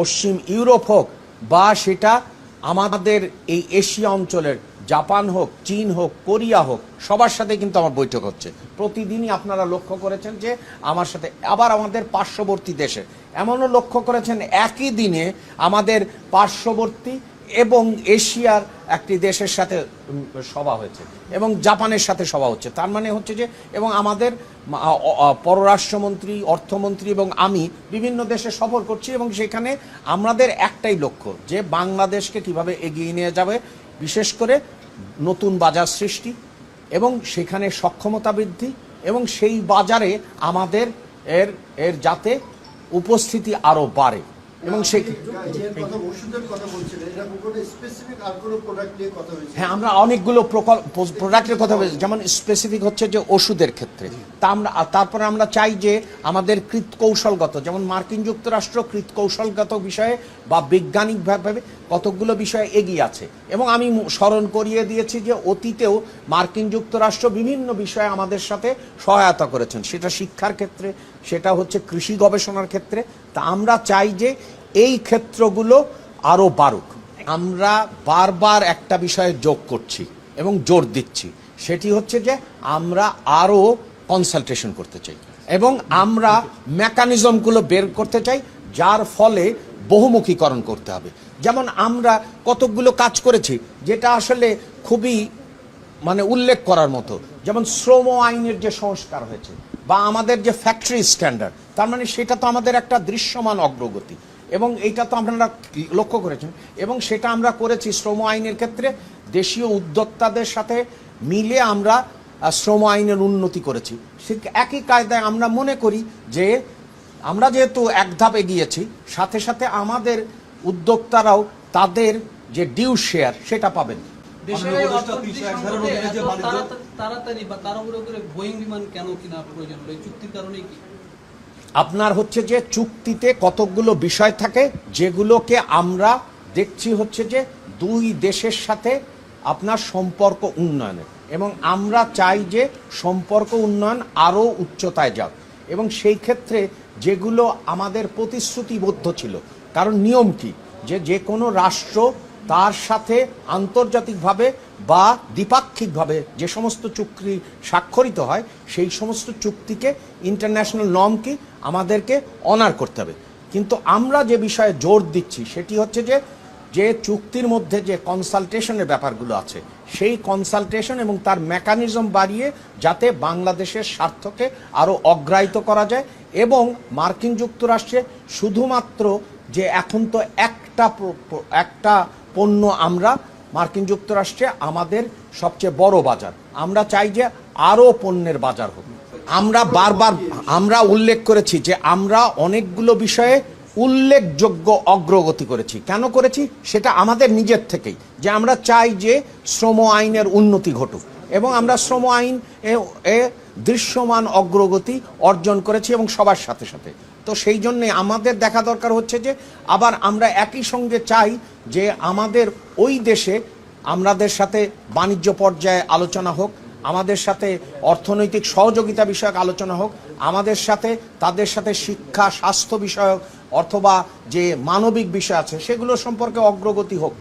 পশ্চিম Europe হোক বা সেটা আমাদের এই এশিয়া অঞ্চলের জাপান হোক, চীন হোক, কোরিয়া হোক, সবার সাথে কিন্তু আমার বৈঠক হচ্ছে। প্রতিদিনই আপনারা লক্ষ্য করেছেন যে আমার সাথে, আবার আমাদের পার্শ্ববর্তী দেশে এমনও লক্ষ্য করেছেন একই দিনে আমাদের পার্শ্ববর্তী এবং এশিয়ার একটি দেশের সাথে সভা হয়েছে এবং জাপানের সাথে সভা হচ্ছে। তার মানে হচ্ছে যে, এবং আমাদের পররাষ্ট্রমন্ত্রী, অর্থমন্ত্রী এবং আমি বিভিন্ন দেশে সফর করছি এবং সেখানে আমাদের একটাই লক্ষ্য যে বাংলাদেশকে কিভাবে এগিয়ে নিয়ে যাবে, বিশেষ করে নতুন বাজার সৃষ্টি এবং সেখানে সক্ষমতা বৃদ্ধি এবং সেই বাজারে আমাদের এর যাতে উপস্থিতি আরও বাড়ে। এবং হ্যাঁ, আমরা অনেকগুলো প্রোডাক্টের কথা বলছি, যেমন স্পেসিফিক হচ্ছে যে ওষুধের ক্ষেত্রে। তারপরে আমরা চাই যে আমাদের কৃৎকৌশলগত, যেমন মার্কিন যুক্তরাষ্ট্র কৃৎকৌশলগত বিষয়ে বা বৈজ্ঞানিকভাবে কতকগুলো বিষয়ে এগিয়ে আছে। এবং আমি স্মরণ করিয়ে দিয়েছি যে অতীতেও মার্কিন যুক্তরাষ্ট্র বিভিন্ন বিষয়ে আমাদের সাথে সহায়তা করেছেন, সেটা শিক্ষার ক্ষেত্রে, সেটা হচ্ছে কৃষি গবেষণার ক্ষেত্রে। তা আমরা চাই যে এই ক্ষেত্রগুলো আরও বাড়ুক। আমরা বারবার একটা বিষয়ে যোগ করছি এবং জোর দিচ্ছি, সেটি হচ্ছে যে আমরা আরও কনসালটেশন করতে চাই এবং আমরা মেকানিজমগুলো বের করতে চাই, যার ফলে বহুমুখীকরণ করতে হবে। যেমন আমরা কতকগুলো কাজ করেছি যেটা আসলে খুবই উল্লেখ করার মতো, যেমন শ্রম আইনের যে সংস্কার হয়েছে বা আমাদের যে ফ্যাক্টরি স্ট্যান্ডার্ড, তার মানে সেটা তো আমাদের একটা দৃশ্যমান অগ্রগতি এবং এইটা তো আপনারা লক্ষ্য করেছেন। এবং সেটা আমরা করেছি শ্রম আইনের ক্ষেত্রে দেশীয় উদ্যোক্তাদের সাথে মিলে আমরা শ্রম আইনের উন্নতি করেছি। সে একই কায়দায় আমরা মনে করি যে আমরা যেহেতু এক ধাপ এগিয়েছি, সাথে সাথে আমাদের উদ্যোক্তারাও তাদের যে ডিউ শেয়ার সেটা পাবেন। আপনার হচ্ছে যে চুক্তিতে কতকগুলো বিষয় থাকে যেগুলোকে আমরা দেখছি হচ্ছে যে দুই দেশের সাথে আপনার সম্পর্ক উন্নয়নের, এবং আমরা চাই যে সম্পর্ক উন্নয়ন আরও উচ্চতায় যাক। এবং সেই ক্ষেত্রে যেগুলো আমাদের প্রতিশ্রুতিবদ্ধ ছিল, কারণ নিয়ম কি যে কোনো রাষ্ট্র তার সাথে আন্তর্জাতিকভাবে বা দ্বিপাক্ষিকভাবে যে সমস্ত চুক্তি স্বাক্ষরিত হয়, সেই সমস্ত চুক্তিকে ইন্টারন্যাশনাল নর্ম কি আমাদেরকে অনার করতে হবে। কিন্তু আমরা যে বিষয়ে জোর দিচ্ছি সেটি হচ্ছে যে চুক্তির মধ্যে যে কনসালটেশনের ব্যাপারগুলো আছে, সেই কনসালটেশন এবং তার মেকানিজম বাড়িয়ে যাতে বাংলাদেশের স্বার্থকে আরও অগ্রাহ্য করা যায়। এবং মার্কিন যুক্তরাষ্ট্রে শুধুমাত্র যে এখন তো একটা পণ্য, আমরা মার্কিন যুক্তরাষ্ট্রে আমাদের সবচেয়ে বড় বাজার, আমরা চাই যে আরও পণ্যের বাজার হোক। আমরা উল্লেখ করেছি যে আমরা অনেকগুলো বিষয়ে উল্লেখযোগ্য অগ্রগতি করেছি। কেন করেছি সেটা আমাদের নিজের থেকেই, যে আমরা চাই যে শ্রম আইনের উন্নতি ঘটুক এবং আমরা শ্রম আইন দৃশ্যমান অগ্রগতি অর্জন করেছি এবং সবার সাথে সাথে। তো সেই জন্যে আমাদের দেখা দরকার হচ্ছে যে আবার আমরা একই সঙ্গে চাই যে আমাদের ওই দেশে আমাদের সাথে বাণিজ্য পর্যায়ে আলোচনা হোক, আমাদের সাথে অর্থনৈতিক সহযোগিতা বিষয়ক আলোচনা হোক, আমাদের সাথে তাদের সাথে শিক্ষা, স্বাস্থ্য বিষয়ক অথবা যে মানবিক বিষয় আছে সেগুলো সম্পর্কে অগ্রগতি হোক।